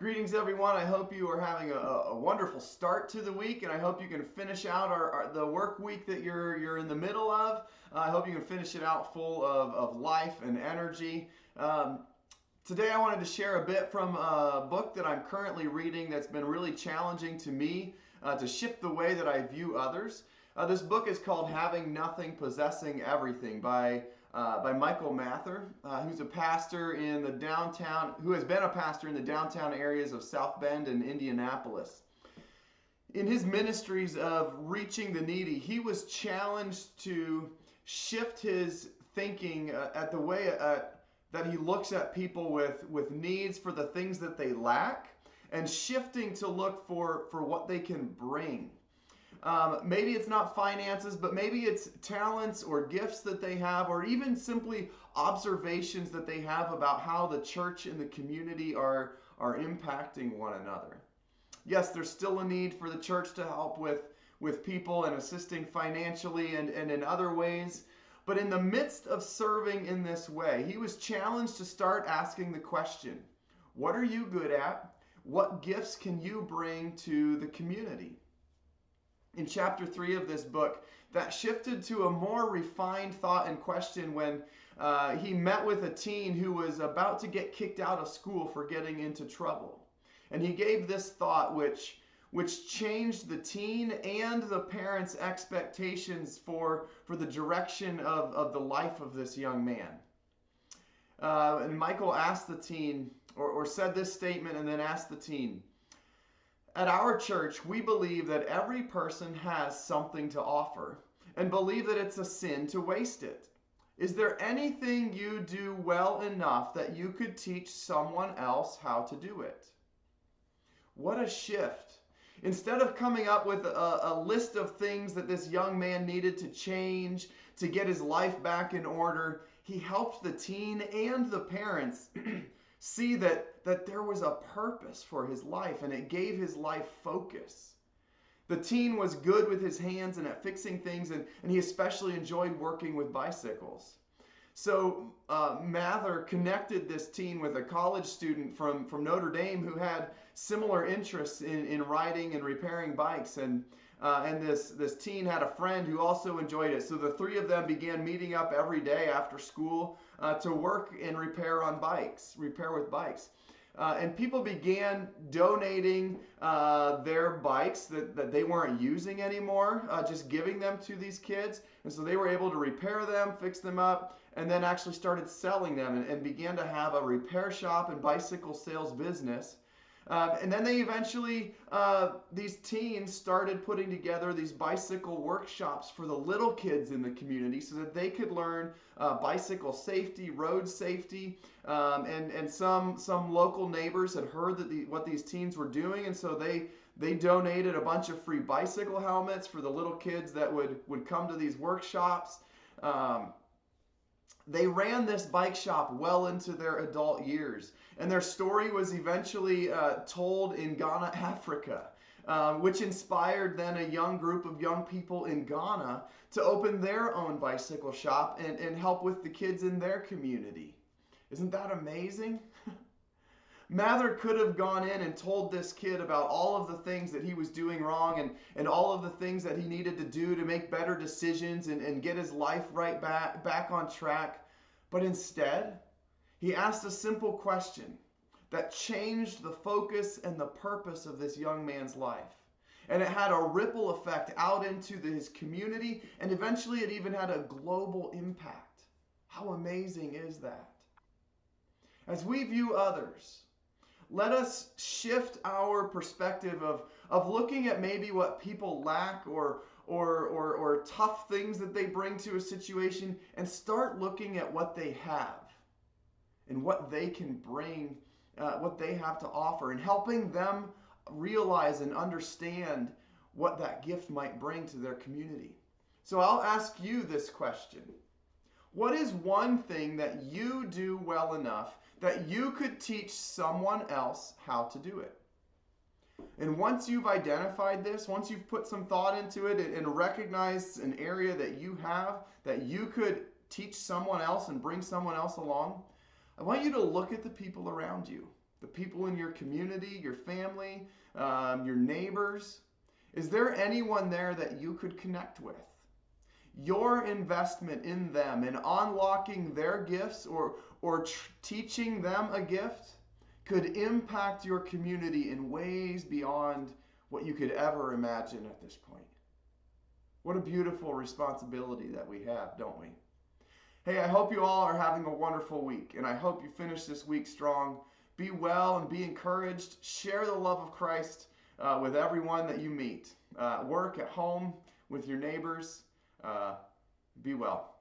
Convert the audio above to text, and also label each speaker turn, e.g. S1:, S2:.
S1: Greetings, everyone. I hope you are having a wonderful start to the week, and I hope you can finish out the work week that you're in the middle of. I hope you can finish it out full of life and energy. Today, I wanted to share a bit from a book that I'm currently reading that's been really challenging to me to shift the way that I view others. This book is called Having Nothing, Possessing Everything by Michael Mather, who's a pastor in the downtown, who has been a pastor in the downtown areas of South Bend and Indianapolis. In his ministries of reaching the needy, he was challenged to shift his thinking at the way that he looks at people with needs for the things that they lack, and shifting to look for what they can bring. Maybe it's not finances, but maybe it's talents or gifts that they have, or even simply observations that they have about how the church and the community are impacting one another. Yes, there's still a need for the church to help with people and assisting financially and in other ways. But in the midst of serving in this way, he was challenged to start asking the question, what are you good at? What gifts can you bring to the community? In chapter 3 of this book, that shifted to a more refined thought and question when he met with a teen who was about to get kicked out of school for getting into trouble. And he gave this thought which changed the teen and the parents' expectations for the direction of the life of this young man. And Michael asked the teen, or said this statement and then asked the teen, at our church, we believe that every person has something to offer and believe that it's a sin to waste it. Is there anything you do well enough that you could teach someone else how to do it? What a shift. Instead of coming up with a list of things that this young man needed to change to get his life back in order, he helped the teen and the parents see that there was a purpose for his life, and it gave his life focus. The teen was good with his hands and at fixing things, and he especially enjoyed working with bicycles. So Mather connected this teen with a college student from Notre Dame who had similar interests in riding and repairing bikes, and this teen had a friend who also enjoyed it. So the three of them began meeting up every day after school to work and repair with bikes. And people began donating their bikes that they weren't using anymore, just giving them to these kids. And so they were able to repair them, fix them up, and then actually started selling them and began to have a repair shop and bicycle sales business. And then they eventually, these teens started putting together these bicycle workshops for the little kids in the community so that they could learn bicycle safety, road safety, and some local neighbors had heard that what these teens were doing, and so they donated a bunch of free bicycle helmets for the little kids that would come to these workshops. They ran this bike shop well into their adult years, and their story was eventually told in Ghana, Africa, which inspired then a young group of young people in Ghana to open their own bicycle shop and help with the kids in their community. Isn't that amazing? Mather could have gone in and told this kid about all of the things that he was doing wrong and all of the things that he needed to do to make better decisions and get his life right back on track. But instead, he asked a simple question that changed the focus and the purpose of this young man's life. And it had a ripple effect out into his community, and eventually it even had a global impact. How amazing is that? As we view others, let us shift our perspective of looking at maybe what people lack or tough things that they bring to a situation, and start looking at what they have and what they can bring, what they have to offer, and helping them realize and understand what that gift might bring to their community. So I'll ask you this question. What is one thing that you do well enough that you could teach someone else how to do it? And once you've identified this, once you've put some thought into it and recognized an area that you have that you could teach someone else and bring someone else along, I want you to look at the people around you the people in your community, your family, your neighbors? Is there anyone there that you could connect with? Your investment in them and unlocking their gifts or teaching them a gift could impact your community in ways beyond what you could ever imagine at this point. What a beautiful responsibility that we have, don't we? Hey, I hope you all are having a wonderful week, and I hope you finish this week strong. Be well and be encouraged. Share the love of Christ with everyone that you meet. Work, at home, with your neighbors. Be well.